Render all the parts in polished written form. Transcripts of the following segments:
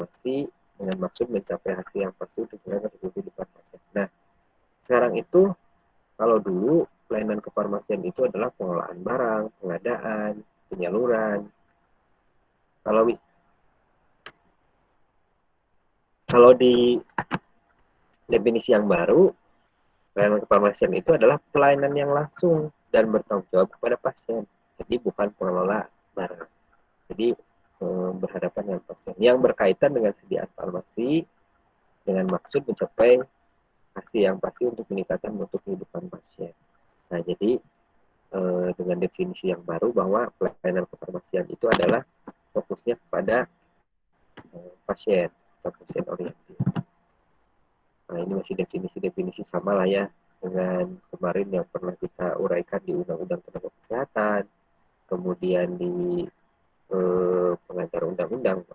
kefarmasi dengan maksud mencapai hasil yang pasti untuk kehidupan pasien. Nah, sekarang itu kalau dulu pelayanan kefarmasian itu adalah pengelolaan barang, pengadaan, penyaluran. Kalau di definisi yang baru, pelayanan kefarmasian itu adalah pelayanan yang langsung dan bertanggung jawab kepada pasien. Jadi bukan pengelola barang. Jadi berhadapan dengan pasien yang berkaitan dengan sediaan farmasi dengan maksud mencapai hasil yang pasti untuk meningkatkan mutu kehidupan pasien. Nah, jadi dengan definisi yang baru bahwa pelayanan kefarmasian itu adalah fokusnya kepada pasien atau pasien oriented. Nah, ini masih definisi-definisi sama lah ya dengan kemarin yang pernah kita uraikan di Undang-Undang Tenaga Kesehatan, kemudian di pengantar undang-undang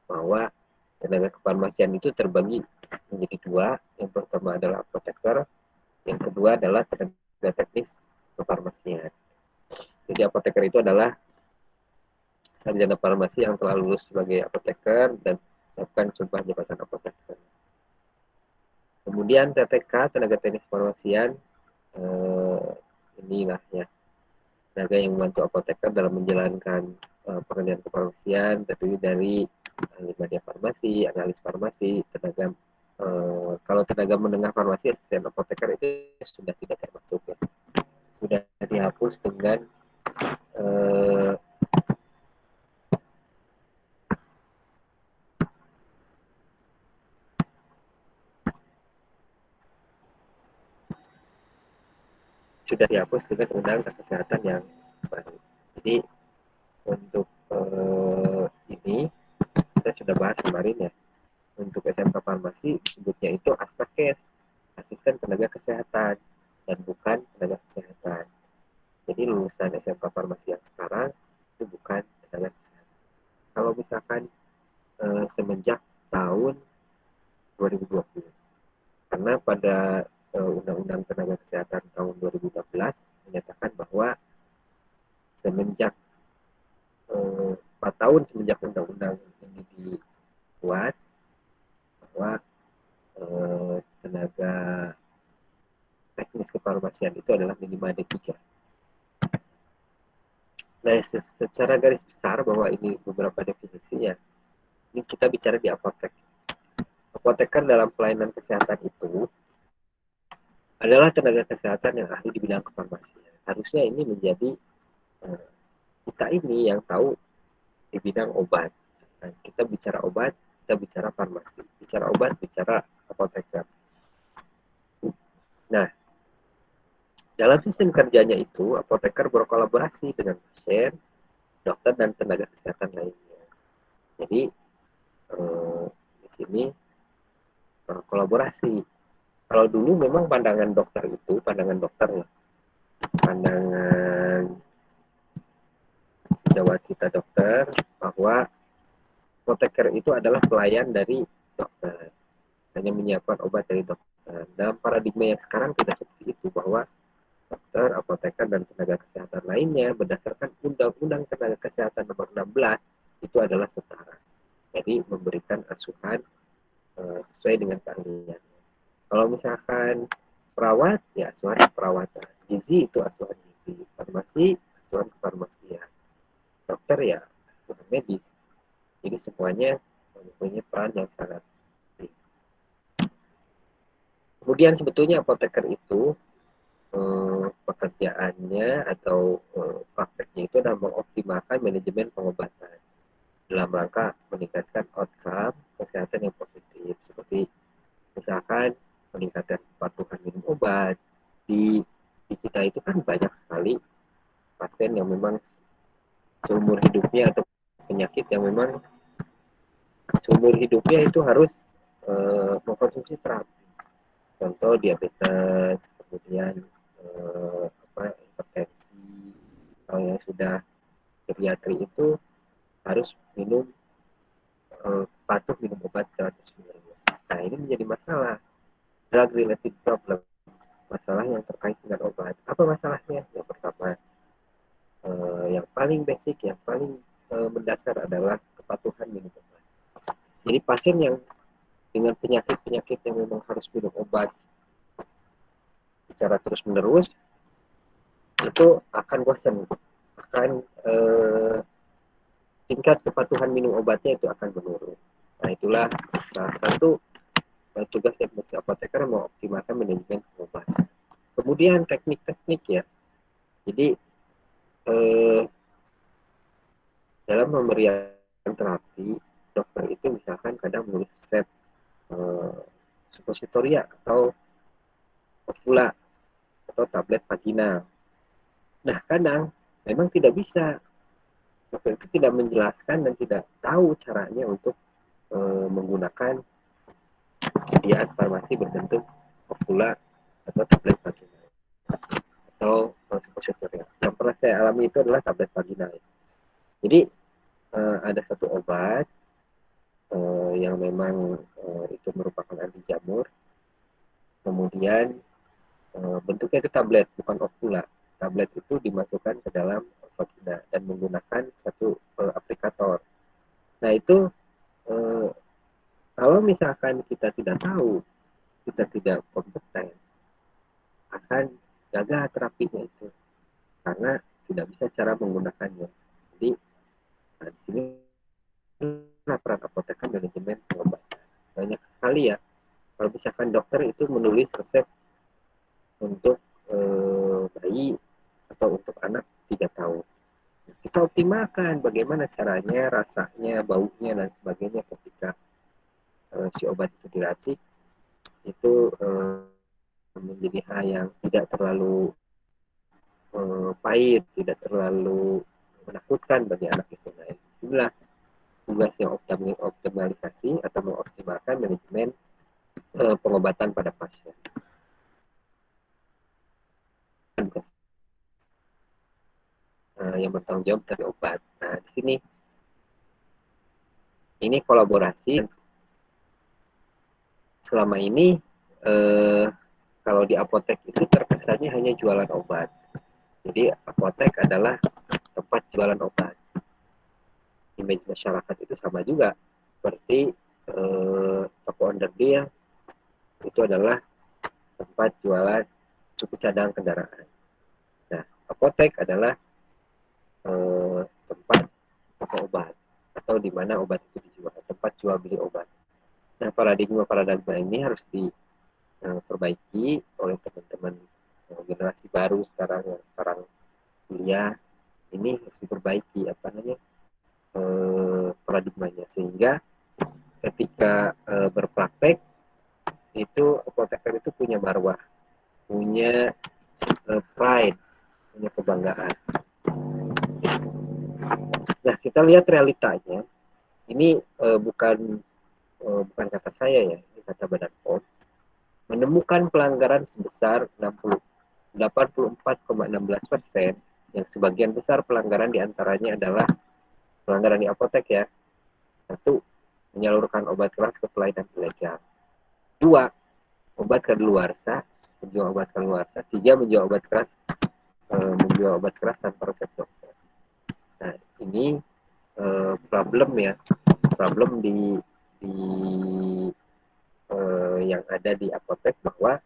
bahwa tenaga kefarmasian itu terbagi menjadi dua. Yang pertama adalah apoteker, yang kedua adalah tenaga teknis kefarmasian. Jadi apoteker itu adalah sarjana farmasi yang telah lulus sebagai apoteker dan melakukan sumpah jabatan apoteker. Kemudian TTK, tenaga teknis kefarmasian, inilah ya, tenaga yang membantu apoteker dalam menjalankan pekerjaan kefarmasian, terdiri dari media farmasi, analis farmasi, tenaga kalau tenaga menengah farmasi, asisten apoteker itu sudah tidak termasuk ya, sudah dihapus dengan undang-undang kesehatan yang baru. Jadi untuk ini kita sudah bahas kemarin ya. Untuk SMK Farmasi disebutnya itu Aspakes, asisten tenaga kesehatan, dan bukan tenaga kesehatan. Jadi lulusan SMK Farmasi yang sekarang itu bukan tenaga kesehatan. Kalau misalkan semenjak tahun 2020, karena pada Undang-Undang Tenaga Kesehatan tahun 2014 menyatakan bahwa semenjak 4 tahun semenjak undang-undang ini dibuat, bahwa tenaga teknis kefarmasian itu adalah minimal D3. Nah, secara garis besar bahwa ini beberapa definisinya. Ini kita bicara di apotek. Apoteker dalam pelayanan kesehatan itu adalah tenaga kesehatan yang ahli di bidang kefarmasian. Harusnya ini menjadi kita ini yang tahu di bidang obat. Nah, kita bicara obat, kita bicara farmasi. Bicara obat, bicara apoteker. Nah, dalam sistem kerjanya itu, apoteker berkolaborasi dengan pasien, dokter, dan tenaga kesehatan lainnya. Jadi, di sini kolaborasi. Kalau dulu memang pandangan dokter itu, pandangan sejawat kita dokter, bahwa apoteker itu adalah pelayan dari dokter, hanya menyiapkan obat dari dokter. Dalam paradigma yang sekarang tidak seperti itu, bahwa dokter, apoteker, dan tenaga kesehatan lainnya berdasarkan Undang-Undang Tenaga Kesehatan nomor 16 itu adalah setara. Jadi memberikan asuhan sesuai dengan keahliannya. Kalau misalkan perawat, ya asuhan perawatan. Gizi itu asuhan gizi. Farmasi, asuhan kefarmasian. Dokter ya asuhan medis. Jadi semuanya mempunyai peran yang sangat penting. Kemudian sebetulnya apoteker itu pekerjaannya atau prakteknya itu adalah mengoptimalkan manajemen pengobatan dalam rangka meningkatkan outcome kesehatan yang positif, seperti misalkan peningkatan kepatuhan minum obat. Di kita itu kan banyak sekali pasien yang memang seumur hidupnya atau penyakit yang memang seumur hidupnya itu harus mengkonsumsi terapi. Contoh diabetes, kemudian hipertensi. Kalau yang sudah geriatri itu harus patuh minum obat secara terus-menerus. Nah, ini menjadi masalah, drug related problem, masalah yang terkait dengan obat. Apa masalahnya? Yang pertama, yang paling basic, yang paling mendasar adalah kepatuhan minum obat. Jadi pasien yang dengan penyakit-penyakit yang memang harus minum obat secara terus-menerus, itu akan bosan, akan tingkat kepatuhan minum obatnya itu akan menurun. Nah, itulah salah satu tugas yang apoteker mengoptimalkan manajemen pengobatan. Kemudian teknik-teknik ya. Jadi dalam memberikan terapi, dokter itu misalkan kadang menulis resep suppositoria atau ovula atau tablet vaginal. Nah, kadang memang tidak bisa, dokter itu tidak menjelaskan dan tidak tahu caranya untuk menggunakan sediaan farmasi berbentuk ovula atau tablet vaginal atau suppositoria. Yang pernah saya alami itu adalah tablet vaginal. Jadi ada satu obat yang memang itu merupakan anti jamur. Kemudian bentuknya itu tablet, bukan ovula. Tablet itu dimasukkan ke dalam vagina dan menggunakan satu aplikator. Nah, itu kalau misalkan kita tidak tahu, kita tidak kompeten, akan gagal terapinya itu karena tidak bisa cara menggunakannya. Jadi di sini peran apoteker manajemen pengobatan. Banyak sekali ya. Kalau misalkan dokter itu menulis resep untuk bayi atau untuk anak 3 tahun. Kita optimalkan bagaimana caranya, rasanya, baunya, dan sebagainya ketika si obat itu diracik. Itu menjadi hal yang tidak terlalu pahit, tidak terlalu menakutkan bagi anak itu. Nah, inilah tugas yang optimalisasi atau mengoptimalkan manajemen pengobatan pada pasien. Yang bertanggung jawab dari obat. Nah, di sini ini kolaborasi. Selama ini kalau di apotek itu terkesannya hanya jualan obat. Jadi apotek adalah tempat jualan obat. Image masyarakat itu sama juga seperti toko onderdil itu adalah tempat jualan suku cadang kendaraan. Nah, apotek adalah tempat toko obat atau di mana obat itu dijual, tempat jual beli obat. Nah, paradigma ini harus diperbaiki oleh teman-teman generasi baru sekarang yang sekarang kuliah. Ini harus diperbaiki paradigmanya, sehingga ketika berpraktek itu apoteker itu punya marwah, punya pride, punya kebanggaan. Nah, kita lihat realitanya. Ini bukan kata saya ya, ini kata Badan POM. Menemukan pelanggaran sebesar 84,16%, yang sebagian besar pelanggaran diantaranya adalah pelanggaran di apotek ya. 1. Menyalurkan obat keras ke pelayanan ilegal. 2. Obat kadaluarsa, menjual obat kadaluarsa. 3. Menjual obat keras tanpa resep dokter. Nah, ini problem ya, problem di yang ada di apotek, bahwa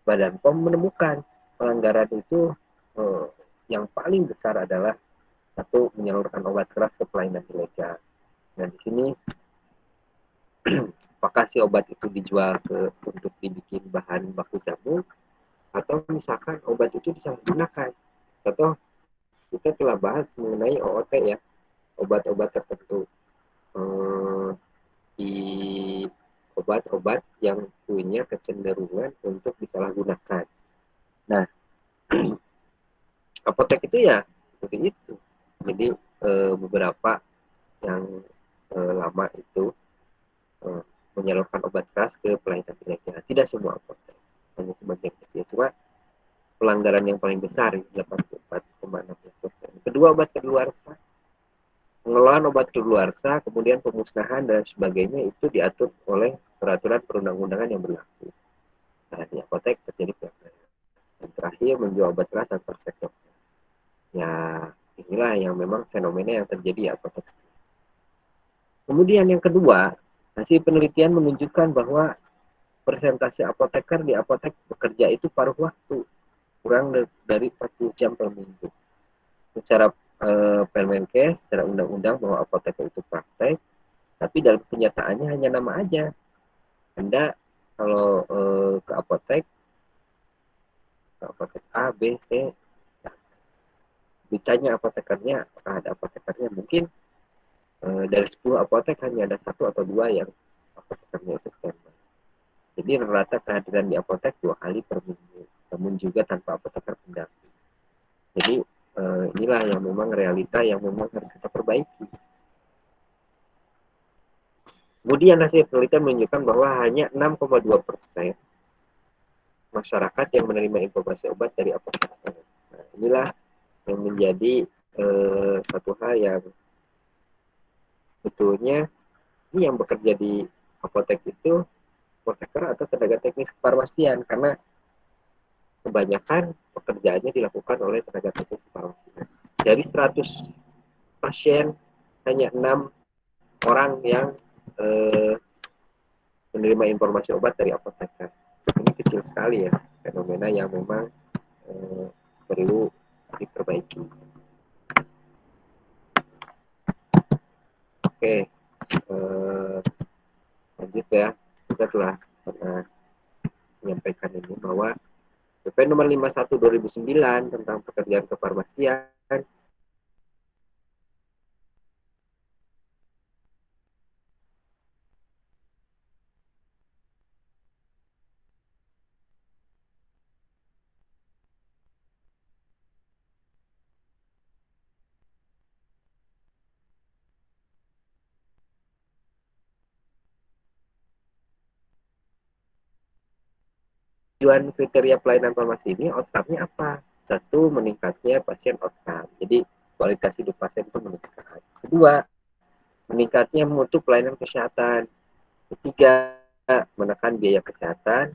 Badan POM menemukan pelanggaran itu yang paling besar adalah 1. Menyalurkan obat keras ke pelayanan ilegal. Nah, di sini apakah si obat itu dijual untuk dibikin bahan baku jamu, atau misalkan obat itu disalahgunakan. Contoh, kita telah bahas mengenai OOT ya, obat-obat tertentu. Di obat-obat yang punya kecenderungan untuk disalahgunakan. Nah, apotek itu ya seperti itu. Jadi beberapa yang lama itu menyalurkan obat keras ke pelayanan ilegal. Tidak semua apotek, hanya sebagian kecil. Cuma pelanggaran yang paling besar 84,16%. Kedua, obat kadaluarsa. Pengelolaan obat kadaluarsa, kemudian pemusnahan dan sebagainya itu diatur oleh peraturan perundang-undangan yang berlaku. Nah, di apotek terjadi pelanggaran. Dan terakhir, menjual obat keras tanpa resep dokter. Ya, inilah yang memang fenomena yang terjadi di apotek. Kemudian yang kedua, Hasil penelitian menunjukkan bahwa persentase apoteker di apotek bekerja itu paruh waktu, kurang dari 40 jam per minggu. Secara Permenkes, secara undang-undang bahwa apoteker itu praktek, tapi dalam kenyataannya hanya nama aja. Anda kalau ke apotek A, B, C, ditanya apotekernya, apakah ada apotekernya, mungkin dari 10 apotek hanya ada satu atau dua yang apotekernya itu standby. Jadi rata kehadiran di apotek 2 kali per minggu, namun juga tanpa apoteker pendamping. Jadi inilah yang memang realita yang memang harus kita perbaiki. Kemudian hasil penelitian menunjukkan bahwa hanya 6,2% masyarakat yang menerima informasi obat dari apoteker. Nah, inilah yang menjadi satu hal yang sebetulnya ini yang bekerja di apotek itu apoteker atau tenaga teknis kefarmasian, karena kebanyakan pekerjaannya dilakukan oleh tenaga teknis kefarmasian. Dari 100 pasien hanya 6 orang yang menerima informasi obat dari apoteker. Ini kecil sekali ya, fenomena yang memang perlu diperbaiki. Oke, lanjut ya. Kita telah pernah menyampaikan ini bahwa PP nomor 51 2009 tentang pekerjaan kefarmasian tujuan kriteria pelayanan farmasi ini outcome-nya apa? Satu, meningkatnya pasien outcome. Jadi kualitas hidup pasien itu meningkat. Kedua, meningkatnya mutu pelayanan kesehatan. Ketiga, menekan biaya kesehatan.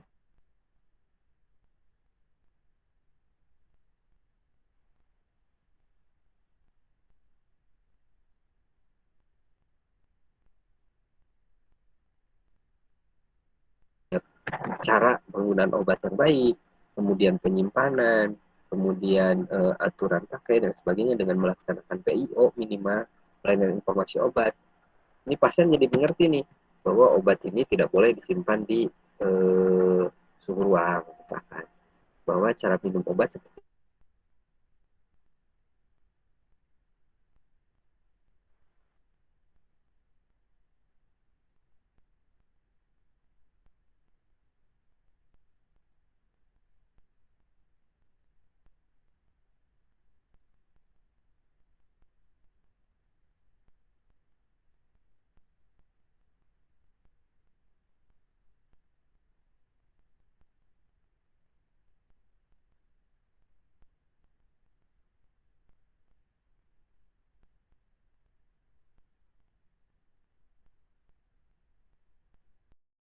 Cara penggunaan obat yang baik, kemudian penyimpanan, kemudian aturan pakai dan sebagainya dengan melaksanakan PIO minimal pelayanan informasi obat. Ini pasien jadi mengerti nih bahwa obat ini tidak boleh disimpan di suhu ruang, misalkan bahwa cara minum obat seperti